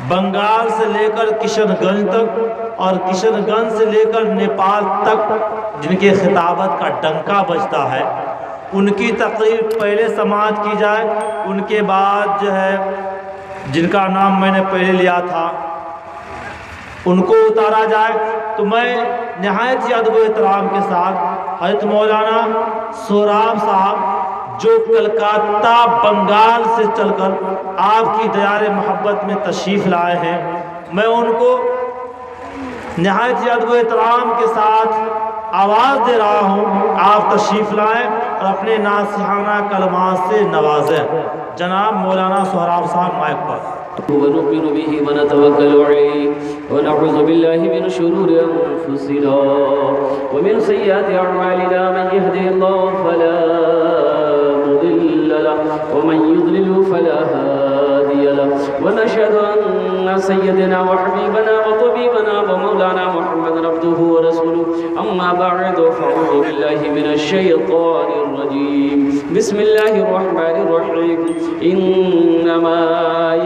बंगाल से लेकर किशनगंज तक और किशनगंज से लेकर नेपाल तक जिनके खिताबत का डंका बजता है, उनकी तकरीर पहले समाज की जाए, उनके बाद जो है जिनका नाम मैंने पहले लिया था उनको उतारा जाए। तो मैं नहायत ही अदब एहतराम के साथ हज़रत मौलाना सोहराब साहब जो कलकत्ता बंगाल से चलकर आपकी दयार मोहब्बत में तशरीफ़ लाए हैं, मैं उनको नहायत ही अदब एहतराम के साथ आवाज़ दे रहा हूँ, आप तशरीफ़ लाएँ और अपने नासिहाना कलमात से नवाजें। जनाब मौलाना सोहराब साहब माइक पर। वनुमिनु बिही वनतवक्कलु अलैहि वनऊज़ु बिल्लाहि मिन शुरूरि अनफुसिना व मिन सय्यिआति अअमालिना मन यहदिहिल्लाहु फला मुदिल्ल लहु व मन युद्लिल फला हादिय लहु व नशहदु अन्ना सय्यदना व हबीबना व तबीबना व मौलाना मुहम्मदन अब्दुहु व रसूलुहु अम्मा बअदु फअऊज़ु बिल्लाहि मिनश शैतानिर रजीम बिस्मिल्लाहिर रहमानिर रहीम इन्नमा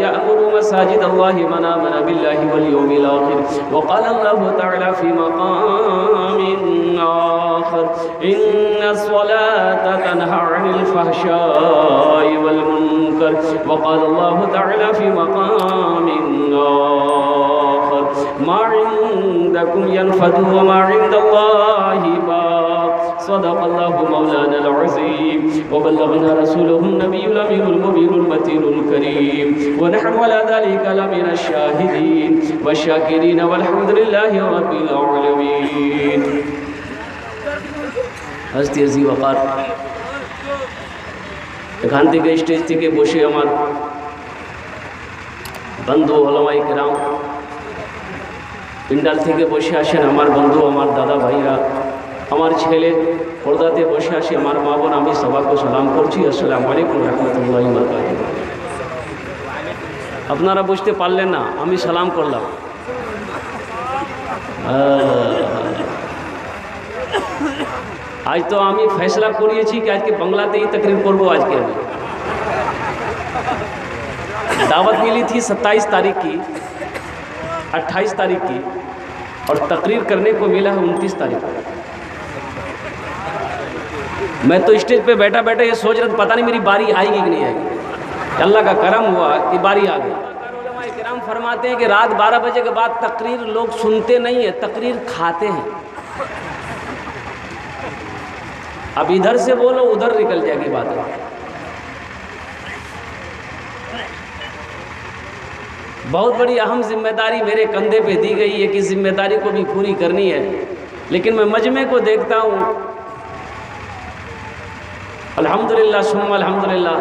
यअमुरु मसाजिद अल्लाहि मन आमन बिल्लाहि वल यौमिल आखिर व क़ाल अल्लाहु तआला फ़ी मक़ामिन आखर इन्नस सलाता तन्हा अनिल फ़हशाइ वल मुनकर व क़ाल अल्लाहु तआला फ़ी मक़ामिन आखर मा इंदकुम यनफ़दु व मा इंदल्लाहि बाक़ सदक़ल्लाहु मौलाना अज़ीम व बल्लगना रसूलुहुन नबियुल अमीनुल मुबीनुल मतीनुल करीम व नहनु अला ज़ालिका लमिनश शाहिदीन वश्शाकिरीन वल्हम्दुलिल्लाहि रब्बिल आलमीन। हज़रत अज़ीज़ वक़ार এখান থেকে স্টেজ থেকে বসে আমার বন্ধু ওলামায়ে কেরাম, পিন্ডাল থেকে বসে আসেন আমার বন্ধু, আমার দাদা ভাইরা, আমার ছেলে পর্দাতে বসে আসে আমার মা বোন, আমি সবাইকে সালাম করছি। আসসালামু আলাইকুম রহমতুল্লাহি ওয়া বারাকাতুহু। আপনারা বুঝতে পারলেন না, আমি সালাম করলাম। आज तो আমি फैसला করিয়েছি कि आज के बांग्लाते ही तकरीर करबो। आज के আমি दावत मिली थी 27 तारीख की, 28 तारीख की, और तकरीर करने को मिला है 29 तारीख को। मैं तो स्टेज पे बैठा बैठा ये सोच रहा था पता नहीं मेरी बारी आएगी कि नहीं आएगी। अल्लाह का करम हुआ कि बारी आ गई। किराम फरमाते हैं कि रात 12 बजे के बाद तकरीर लोग सुनते नहीं है, तकरीर खाते हैं। अब इधर से बोलो उधर निकल जाएगी बात। बहुत बड़ी अहम जिम्मेदारी मेरे कंधे पे दी गई है कि जिम्मेदारी को भी पूरी करनी है, लेकिन मैं मजमे को देखता हूँ, अल्हम्दुलिल्लाह सुम्मा अल्हम्दुलिल्लाह,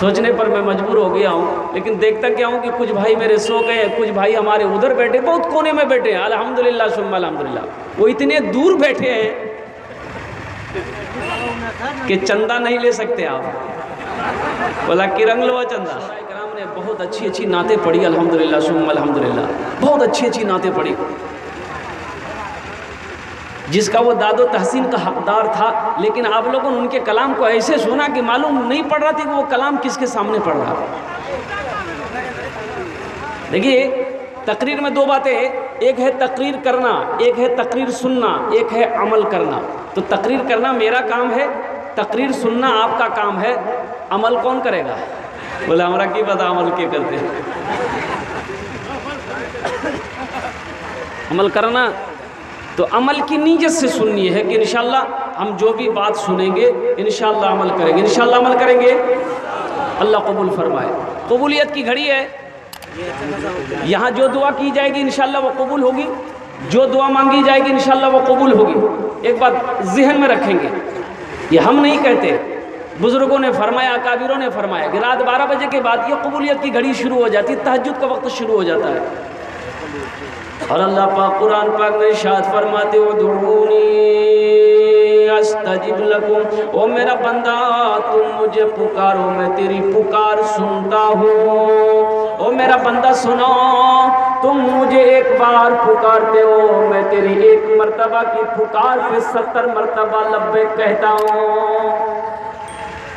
सोचने पर मैं मजबूर हो गया हूँ। लेकिन देखता क्या हूँ कि कुछ भाई मेरे सो गए, कुछ भाई हमारे उधर बैठे, बहुत कोने में बैठे हैं, अल्हम्दुलिल्लाह सुम्मा अल्हम्दुलिल्लाह। वो इतने दूर बैठे हैं कि चंदा नहीं ले सकते आप, बोला कि रंग लो चंदा। इकराम ने बहुत अच्छी अच्छी नातें पढ़ी, अल्हम्दुलिल्लाह सुम्मा अल्हम्दुलिल्लाह, बहुत अच्छी अच्छी नातें पढ़ी। जिसका वो दादो तहसीन का हकदार था, लेकिन आप लोगों ने उनके कलाम को ऐसे सुना कि मालूम नहीं पड़ रहा था कि वो कलाम किसके सामने पढ़ रहा है। देखिए तकरीर में दो बातें हैं, एक है तकरीर करना, एक है तकरीर सुनना, एक है अमल करना। तो तकरीर करना मेरा काम है, तकरीर सुनना आपका काम है, अमल कौन करेगा? बोला हमारा की पता अमल के करते हैं। अमल करना तो अमल की नीयत से सुननी है कि इंशाअल्लाह हम जो भी बात सुनेंगे इंशाअल्लाह अमल करेंगे, इंशाअल्लाह अमल करेंगे। अल्लाह कबूल फरमाए। कबूलियत की घड़ी है, यहाँ जो दुआ की जाएगी इंशाअल्लाह वो कबूल होगी, जो दुआ मांगी जाएगी इंशाअल्लाह वो कबूल होगी। एक बात जहन में रखेंगे, ये हम नहीं कहते, बुजुर्गों ने फरमाया, अकाबिरों ने फरमाया कि रात 12 बजे के बाद ये कबूलियत की घड़ी शुरू हो जाती है, तहज्जुद का वक्त शुरू हो जाता है। और अल्लाह पाक कुरान पाक में इरशाद फरमाते हो, दुऊनी अस्तजिब लकुम, ओ मेरा बंदा तुम मुझे पुकारो मैं तेरी पुकार सुनता हूँ। ओ मेरा बंदा सुनो, तुम मुझे एक बार पुकारते हो, मैं तेरी एक मर्तबा की पुकार पे 70 मर्तबा लब्बैक कहता हूँ।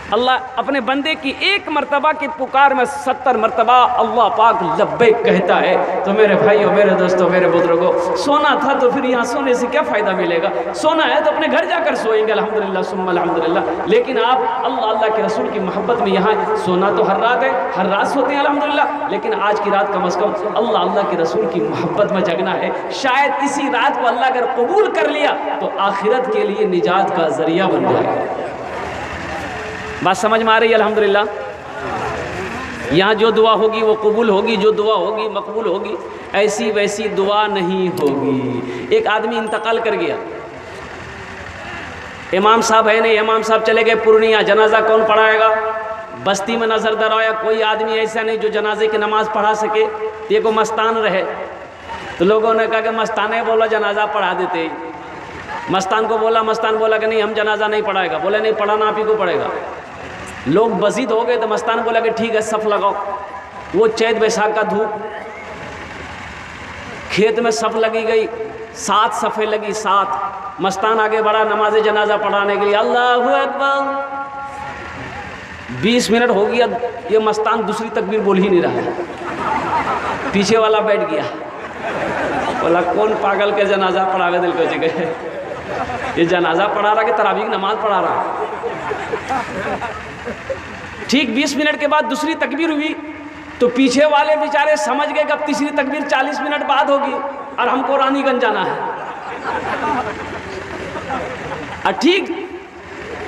अल्लाह अपने बंदे की एक मर्तबा की पुकार में 70 मर्तबा अल्लाह पाक लब्बैक कहता है। तो मेरे भाइयों, मेरे दोस्तों, मेरे बुजुर्गों, सोना था तो फिर यहाँ सोने से क्या फ़ायदा मिलेगा? सोना है तो अपने घर जाकर सोएंगे अल्हम्दुलिल्लाह सुम्मा अल्हम्दुलिल्लाह। लेकिन आप अल्लाह के रसूल की मोहब्बत में यहाँ सोना तो हर रात है, हर रात सोते हैं अल्हम्दुलिल्लाह, लेकिन आज की रात कम अज़ कम अल्लाह के रसूल की मोहब्बत में जगना है। शायद इसी रात को अल्लाह अगर कबूल कर लिया तो आखिरत के लिए निजात का ज़रिया बन जाएगा। बात समझ में आ रही है अल्हम्दुलिल्लाह? यहाँ जो दुआ होगी वो कबूल होगी, जो दुआ होगी मकबूल होगी, ऐसी वैसी दुआ नहीं होगी। एक आदमी इंतकाल कर गया, इमाम साहब है नहीं, इमाम साहब चले गए पूर्णिया, जनाजा कौन पढ़ाएगा? बस्ती में नज़र दराया कोई आदमी ऐसा नहीं जो जनाजे की नमाज़ पढ़ा सके, ये को मस्तान रहे। तो लोगों ने कहा कि मस्ताने बोला जनाजा पढ़ा देते। मस्तान को बोला, मस्तान बोला कि नहीं हम जनाजा नहीं पढ़ाएगा। बोले नहीं पढ़ाना आप ही को पड़ेगा। लोग बजीद हो गए तो मस्तान बोला कि ठीक है सफ़ लगाओ। वो चैत बैसाख का धूप, खेत में सफ़ लगी गई, 7 सफ़े लगी 7। मस्तान आगे बढ़ा नमाज जनाजा पढ़ाने के लिए, अल्लाहु अकबर। 20 मिनट हो गया, ये मस्तान दूसरी तकबीर बोल ही नहीं रहा। पीछे वाला बैठ गया, बोला कौन पागल के जनाजा पढ़ावे दिल को जगह, ये जनाजा पढ़ा रहा कि तरावी की नमाज पढ़ा रहा। ठीक 20 मिनट के बाद दूसरी तकबीर हुई तो पीछे वाले बेचारे समझ गए कि अब तीसरी तकबीर 40 मिनट बाद होगी और हमको रानीगंज जाना है। और ठीक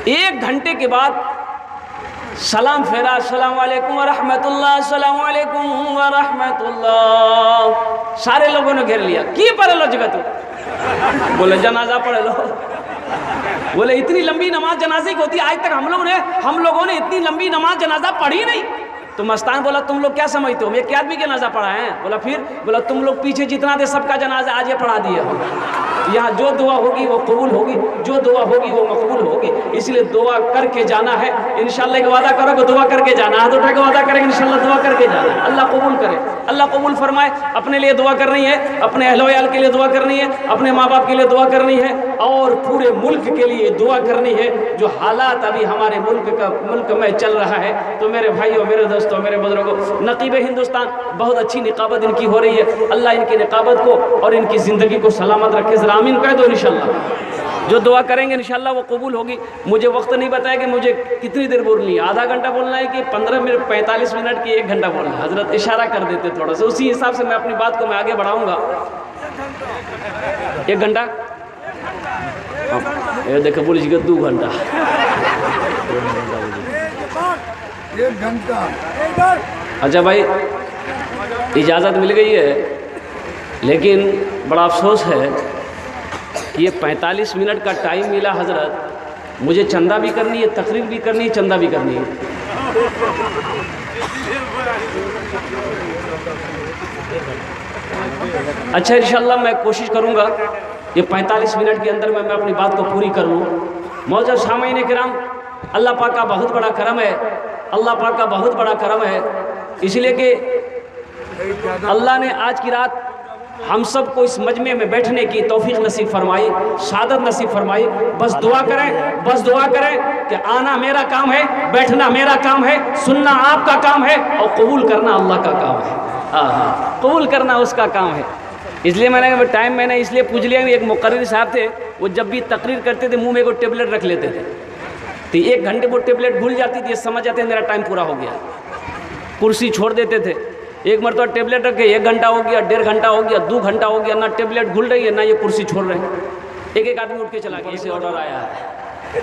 1 घंटे के बाद सलाम फेरा, अस्सलाम वालेकुम व रहमतुल्लाह, अस्सलाम वालेकुम व रहमतुल्लाह। सारे लोगों ने घेर लिया, की पढ़ लो जगह तू? बोले जनाजा पढ़ लो। बोले इतनी लंबी नमाज जनाजे की होती है, आज तक हम लोगों ने इतनी लंबी नमाज जनाजा पढ़ी नहीं। तो मस्तान बोला तुम लोग क्या समझते हो, मैं एक आदमी के जनाजा पढ़ा है? बोला फिर? बोला तुम लोग पीछे जितना थे सबका जनाजा आज ये पढ़ा दिया। यहाँ जो दुआ होगी वो कबूल होगी, जो दुआ होगी वो मकबूल होगी। इसलिए दुआ करके जाना है इंशाल्लाह। एक वादा करोगे दुआ करके जाना, हाथ उठा के वादा करेंगे इंशाल्लाह दुआ करके जाना है। अल्लाह कबूल करे, अल्लाह कबूल फरमाए। अपने लिए दुआ करनी है, अपने अहलो याल के लिए दुआ करनी है, अपने माँ बाप के लिए दुआ करनी है और पूरे मुल्क के लिए दुआ करनी है। जो हालात अभी हमारे मुल्क में चल रहा है, तो मेरे भाइयों, मेरे दोस्तों, मेरे बुजुर्गों, नकीब हिंदुस्तान बहुत अच्छी निकाबत इनकी हो रही है। अल्लाह इनकी निकाबत को और इनकी ज़िंदगी को सलामत रखे। ज़रा आमीन कह दो इंशाल्लाह। जो दुआ करेंगे इंशाल्लाह वो कबूल होगी। मुझे वक्त नहीं बताया कि मुझे कितनी देर बोलनी है, आधा घंटा बोलना है कि 15 मिनट, 45 मिनट की 1 घंटा बोलना है। हजरत इशारा कर देते थोड़ा सा, उसी हिसाब से मैं अपनी बात को मैं आगे बढ़ाऊँगा। 1 घंटा ये देखो बोली 2 घंटा, 1 घंटा। अच्छा भाई इजाज़त मिल गई है, लेकिन बड़ा अफसोस है कि ये 45 मिनट का टाइम मिला हजरत। मुझे चंदा भी करनी है, तकरीर भी करनी है, चंदा भी करनी है। अच्छा इंशाल्लाह मैं कोशिश करूँगा ये 45 मिनट के अंदर मैं अपनी बात को पूरी कर लूँ। मौजूद सामाईन किराम, अल्लाह पाक का बहुत बड़ा करम है, अल्लाह पाक का बहुत बड़ा करम है। इसलिए कि अल्लाह ने आज की रात हम सब को इस मजमे में बैठने की तौफीक नसीब फरमाई, शादत नसीब फरमाई। बस दुआ करें, बस दुआ करें कि आना मेरा काम है, बैठना मेरा काम है, सुनना आपका काम है और कबूल करना अल्लाह का काम है। हाँ, कबूल करना उसका काम है। इसलिए मैंने इसलिए पूछ लिया। एक मुकर्रिर साहब थे, वो जब भी तकरीर करते थे मुंह में को टेबलेट रख लेते थे, तो 1 घंटे वो टेबलेट भूल जाती थी, समझ जाते मेरा टाइम पूरा हो गया, कुर्सी छोड़ देते थे। एक मरतबा टेबलेट रखे 1 घंटा हो गया, 1.5 घंटा हो गया, 2 घंटा हो गया, ना टेबलेट भूल रही है ना ये कुर्सी छोड़ रहे हैं। एक आदमी उठ के चला गया। इसे ऑर्डर आया है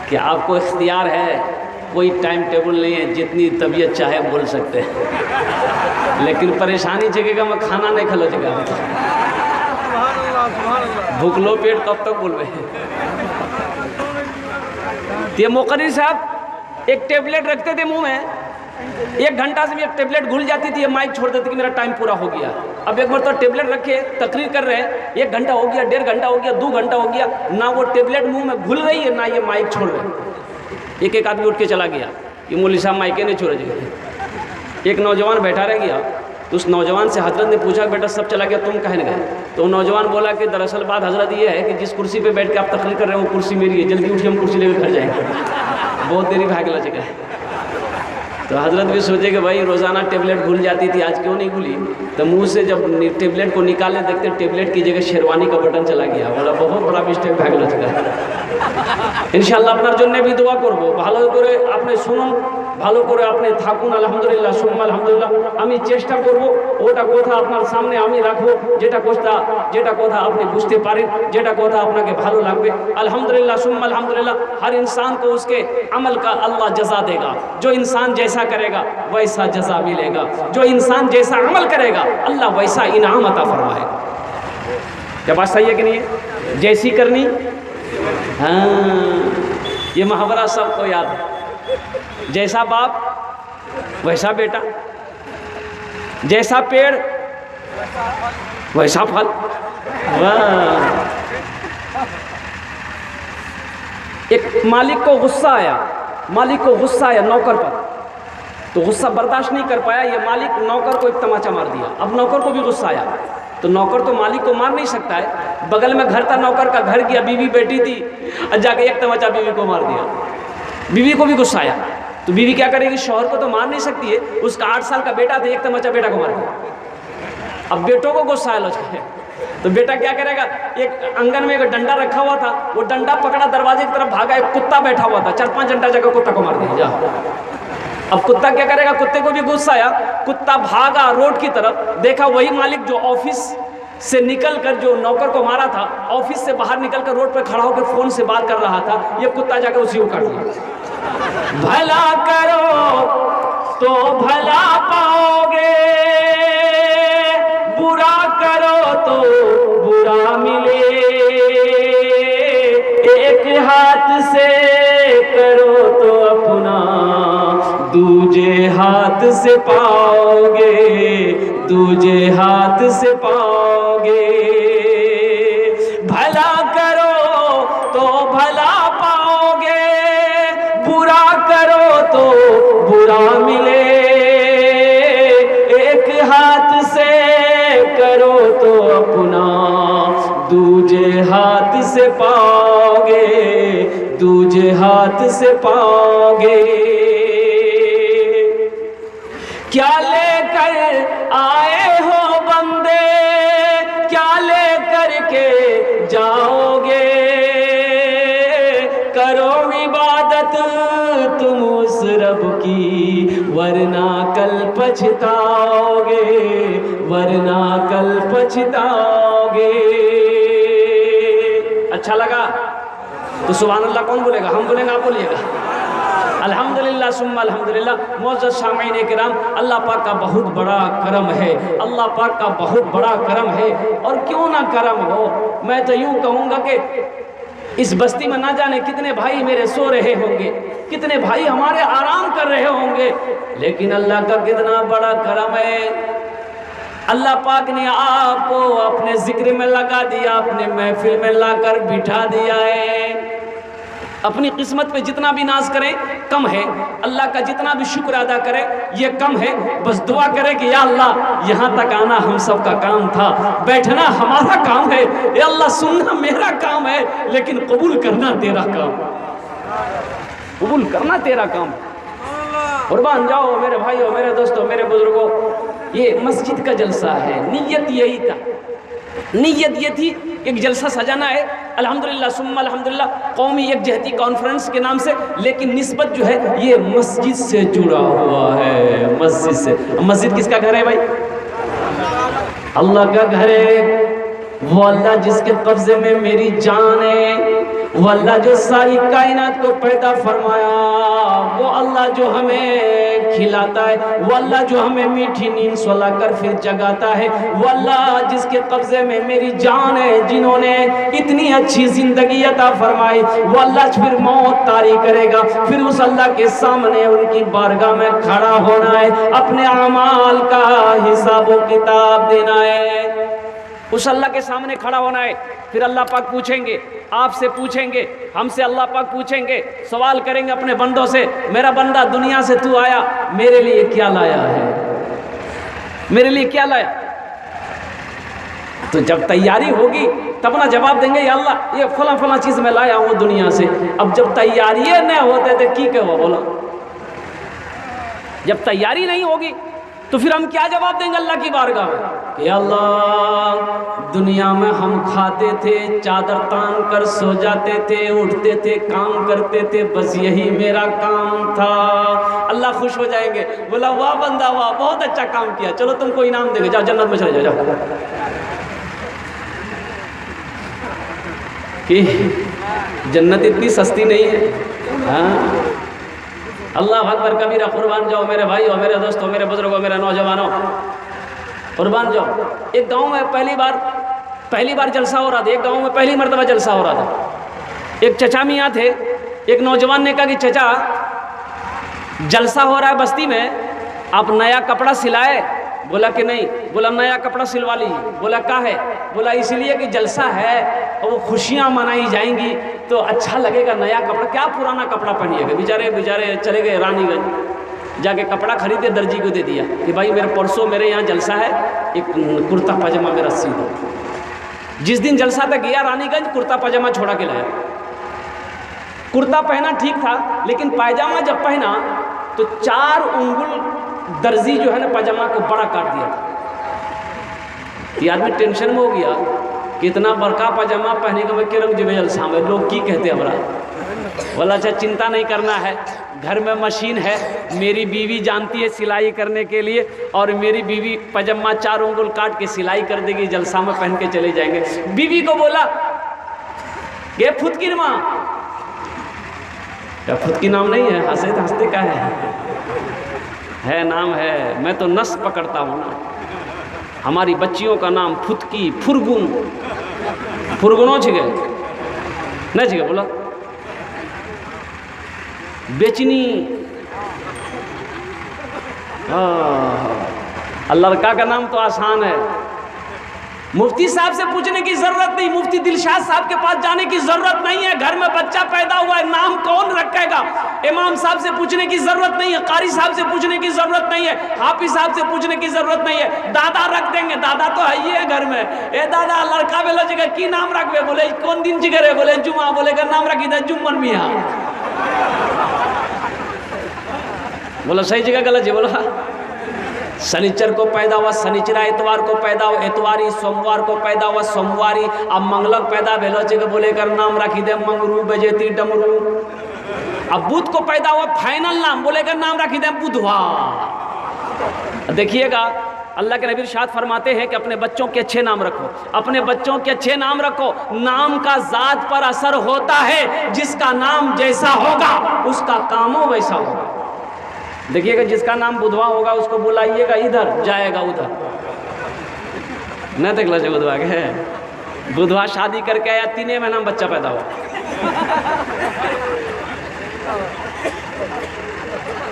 कि आपको इख्तियार है, कोई टाइम टेबल नहीं है, जितनी तबीयत चाहे बोल सकते हैं, लेकिन परेशानी जगह मैं खाना नहीं खलो जगह, भूख लो पेट कब तक बोल रहे। ये मुकर्रिर साहब एक टेबलेट रखते थे मुंह में, 1 घंटा से भी एक टेबलेट भूल जाती थी, ये माइक छोड़ देती कि मेरा टाइम पूरा हो गया। अब एक बार तो टेबलेट रखे तकरीर कर रहे हैं, 1 घंटा हो गया, 1.5 घंटा हो गया, 2 घंटा हो गया, ना वो टेबलेट मुंह में घुल रही है ना ये माइक छोड़ रहे। एक आदमी उठ के चला गया कि मौलवी साहब माइके नहीं छोड़े जगह। एक नौजवान बैठा रह गया, तो उस नौजवान से हजरत ने पूछा बेटा सब चला गया तुम कहे गए? तो नौजवान बोला कि दरअसल बात हजरत ये है कि जिस कुर्सी पे बैठ के आप तकरीर कर रहे हो वो कुर्सी मेरी है, जल्दी उठिए हम कुर्सी लेकर घर जाएंगे। बहुत देरी भाग ला जगह। तो हजरत भी सोचे कि भाई रोज़ाना टेबलेट भूल जाती थी, आज क्यों नहीं भूली। तो मुंह से जब टेबलेट को निकालने देखते टेबलेट की जगह शेरवानी का बटन चला गया। बोला बहुत बड़ा मिस्टेक भाग ला जगह। ইনশাআল্লাহ আপনার জন্য আমি দোয়া করব, ভালো করে আপনি শুনুন, ভালো করে আপনি থাকুন। আলহামদুলিল্লাহ সুম্মা আলহামদুলিল্লাহ। আমি চেষ্টা করব ওটা কথা আপনার সামনে আমি রাখবো, যেটা কথা আপনি বুঝতে পারেন, যেটা কথা আপনাকে ভালো লাগবে। अल्हम्दुलिल्लाह सुम्मा अल्हम्दुलिल्लाह। हर इंसान को उसके अमल का अल्लाह जज़ा देगा। जो इंसान जैसा करेगा वैसा जज़ा मिलेगा, जो इंसान जैसा अमल करेगा अल्लाह वैसा इनाम अता फरमाएगा। क्या बात सही है कि नहीं है? जैसी करनी, हाँ ये मुहावरा सबको याद है। जैसा बाप वैसा बेटा, जैसा पेड़ वैसा फल। वाह! एक मालिक को गुस्सा आया नौकर पर। तो गुस्सा बर्दाश्त नहीं कर पाया, ये मालिक नौकर को एक तमाचा मार दिया। अब नौकर को भी गुस्सा आया। तो नौकर तो मालिक को मार नहीं सकता है, बगल में घर था, नौकर का घर गया, बीवी बैठी थी, जाके एक तमाचा बीवी को मार दिया। बीवी को भी गुस्सा आया। तो बीवी क्या करेगी, शौहर को तो मार नहीं सकती है, उसका 8 साल का बेटा था, एक तमाचा बेटा को मार दिया। अब बेटों को गुस्सा आया तो बेटा क्या करेगा, एक आंगन में एक डंडा रखा हुआ था, वो डंडा पकड़ा, दरवाजे की तरफ भागा, एक कुत्ता बैठा हुआ था, 4-5 डंडा जाकर कुत्ता को मार दिया। अब कुत्ता क्या करेगा, कुत्ते को भी गुस्सा आया, कुत्ता भागा रोड की तरफ, देखा वही मालिक जो ऑफिस से निकलकर जो नौकर को मारा था, ऑफिस से बाहर निकलकर रोड पर खड़ा होकर फोन से बात कर रहा था, ये कुत्ता जाकर उसी को काट दिया। भला करो तो भला पाओगे, बुरा करो तो बुरा मिले, एक हाथ से करो तो अपना दूजे हाथ से पाओगे, दूजे हाथ से पाओगे। भला करो तो भला पाओगे, बुरा करो तो बुरा मिले, एक हाथ से करो तो अपना दूजे हाथ से पाओगे, दूजे हाथ से पाओगे। क्या लेकर आए हो बंदे, क्या लेकर के जाओगे, करो इबादत तुम उस रब की, वरना कल पछताओगे, वरना कल पछताओगे। अच्छा लगा तो सुभान अल्लाह कौन बोलेगा, हम बोलेंगे आप बोलिएगा। अल्हम्दुलिल्लाह सुम्मा अल्हम्दुलिल्लाह। मुअज़्ज़ज़ सामीईन किराम, अल्लाह पाक का बहुत बड़ा करम है, अल्लाह पाक का बहुत बड़ा करम है। और क्यों ना करम हो, मैं तो यूँ कहूँगा कि इस बस्ती में ना जाने कितने भाई मेरे सो रहे होंगे, कितने भाई हमारे आराम कर रहे होंगे, लेकिन अल्लाह का कितना बड़ा करम है। अल्लाह पाक ने आपको अपने जिक्र में लगा दिया, अपने महफिल में लाकर बिठा दिया है। अपनी किस्मत पे जितना भी नाज करें कम है, अल्लाह का जितना भी शुक्र अदा करें ये कम है। बस दुआ करें कि या अल्लाह यहाँ तक आना हम सब का काम था, बैठना हमारा काम है, या अल्लाह सुनना मेरा काम है, लेकिन कबूल करना तेरा काम, कबूल करना तेरा काम। कुर्बान जाओ मेरे भाइयों, मेरे दोस्तों, मेरे बुजुर्गों, ये मस्जिद का जलसा है, नीयत यही था, नीयत ये थी एक जलसा सजाना है। अल्हम्दुलिल्लाह सुम्मा अल्हम्दुलिल्लाह कौमी यकजहती कॉन्फ्रेंस के नाम से, लेकिन निस्बत जो है ये मस्जिद से जुड़ा हुआ है, मस्जिद से। मस्जिद किसका घर है भाई? अल्लाह का घर है। वो अल्लाह जिसके कब्जे में मेरी जान है, वो अल्लाह जो सारी कायनात को पैदा फरमाया, वो अल्लाह जो हमें खिलाता है, वो अल्लाह जो हमें मीठी नींद सुलाकर फिर जगाता है, वो अल्लाह जिसके कब्जे में मेरी जान है, जिन्होंने इतनी अच्छी जिंदगी अता फरमाई, वो अल्लाह फिर मौत तारी करेगा, फिर उस अल्लाह के सामने उनकी बारगाह में खड़ा होना है, अपने अमाल का हिसाब व किताब देना है। उस अल्लाह के सामने खड़ा होना है, फिर अल्लाह पाक पूछेंगे, आपसे पूछेंगे, हमसे अल्लाह पाक पूछेंगे, सवाल करेंगे अपने बंदों से, मेरा बंदा दुनिया से तू आया, मेरे लिए क्या लाया है, मेरे लिए क्या लाया? तो जब तैयारी होगी तब ना जवाब देंगे या अल्लाह ये फला फला चीज़ मैं लाया हूँ दुनिया से। अब जब तैयारी न होते तो की कहो बोलो, जब तैयारी नहीं होगी तो फिर हम क्या जवाब देंगे अल्लाह की बारगाह में कि अल्लाह दुनिया में हम खाते थे, चादर तान कर सो जाते थे, उठते थे, काम करते थे, बस यही मेरा काम था। अल्लाह खुश हो जाएंगे, बोला वाह बंदा वाह, बहुत अच्छा काम किया, चलो तुमको इनाम देंगे, जाओ जन्नत में चले जाओ। कि जन्नत इतनी सस्ती नहीं है। हाँ अल्लाह अकबर कबीरा, कुर्बान जाओ मेरे भाई और मेरे दोस्तों, मेरे बुजुर्गों, मेरे नौजवानों, कुर्बान जाओ। एक गांव में पहली बार जलसा हो रहा था, एक गांव में पहली मर्तबा जलसा हो रहा था। एक चचा मियाँ थे, एक नौजवान ने कहा कि चचा जलसा हो रहा है बस्ती में, आप नया कपड़ा सिलाए? बोला कि नहीं। बोला नया कपड़ा सिलवा लीजिए। बोला क्या है? बोला इसलिए कि जलसा है और वो खुशियाँ मनाई जाएंगी तो अच्छा लगेगा, नया कपड़ा क्या पुराना कपड़ा पहनिएगा। बेचारे चले गए रानीगंज, जाके कपड़ा खरीदे, दर्जी को दे दिया कि भाई मेरे परसों मेरे यहाँ जलसा है, एक कुर्ता पजामा मेरा सी दो। जिस दिन जलसा तक गया रानीगंज, कुर्ता पजामा छोड़ा के लाया। कुर्ता पहना ठीक था, लेकिन पायजामा जब पहना तो 4 उंगल दर्जी जो है ना पजामा को बड़ा काट दिया। ये आदमी टेंशन में हो गया कि इतना बड़का पजामा पहने का मैं क्यों रंग जुबे जलसा में, लोग की कहते हैं हमारा। बोला अच्छा चिंता नहीं करना है, घर में मशीन है, मेरी बीवी जानती है सिलाई करने के लिए, और मेरी बीवी पजामा 4 उंगल काट के सिलाई कर देगी, जलसा में पहन के चले जाएंगे। बीवी को बोला ये फुदकी माँ, क्या फुदकी नाम नहीं है? हंसते का है नाम है, मैं तो नस पकड़ता हूँ ना। हमारी बच्चियों का नाम फुदकी, फुरगुन, फुरगुनों छिगे नहीं छिगे, बोला बेचनी। लड़का का नाम तो आसान है, मुफ्ती साहब से पूछने की जरूरत नहीं, मुफ्ती दिलशाद साहब के पास जाने की जरूरत नहीं है। घर में बच्चा पैदा हुआ है, नाम कौन रखेगा? इमाम साहब से पूछने की जरूरत नहीं है, कारी साहब से पूछने की जरूरत नहीं है, हाफिज साहब से पूछने की जरूरत नहीं है, दादा रख देंगे, दादा तो है ही है घर में। ए दादा लड़का बेलो जगह की नाम रखबे? बोले कौन दिन जिगर है? बोले जुमा। बोले का नाम रखी था जुम्मन मियाँ। बोला सही जगह गलत जी? बोला शनिचर को पैदा हुआ शनिचरा, एतवार को पैदा हुआ एतवारी, सोमवार को पैदा हुआ सोमवारी, अब मंगलक पैदा भेलो चे बोले कर नाम रखी दे मंगरू बजेती डमरू। अब बुध को पैदा हुआ फाइनल नाम बोले कर नाम रखी दे बुधवार। देखिएगा अल्लाह के नबी इरशाद फरमाते हैं कि अपने बच्चों के अच्छे नाम रखो, अपने बच्चों के अच्छे नाम रखो। नाम का जात पर असर होता है, जिसका नाम जैसा होगा उसका कामों वैसा होगा। देखिएगा जिसका नाम बुधवा होगा उसको बुलाइएगा इधर, जाएगा उधर। न देख लो बुधवा के बुधवा शादी करके आया, 3 महीना में बच्चा पैदा हुआ।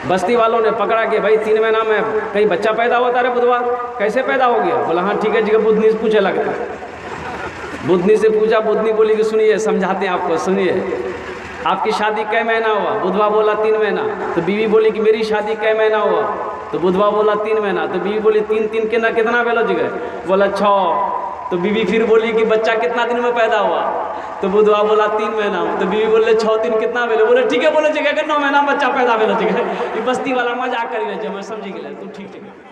बस्ती वालों ने पकड़ा कि भाई 3 महीना में कहीं बच्चा पैदा हुआ था रे बुधवा, कैसे पैदा हो गया? बोला हाँ ठीक है जी। बुधनी से पूछे लगता, बुधनी से पूछा, बुधनी बोली कि सुनिए समझाते हैं आपको, सुनिए आपकी शादी कै महीना हुआ? बुधवा बोला 3 महीना। तो बीवी बोली कि मेरी शादी कै महीना हुआ? तो बुधवा बोला 3 महीना। तो बीवी बोली 3 के ना कितना बेलो जगह? बोला 6। तो बीवी फिर बोली कि बच्चा कितना दिन में पैदा हुआ? तो बुधवा बोला 3 महीना। तो बीवी बोले 6 दिन कितना बेलो? बोले ठीक है बोले जगह 9 महीना बच्चा पैदा बेलो जगह। ये बस्ती वाला मजाक करी रहे, मैं समझी गया तू ठीक है।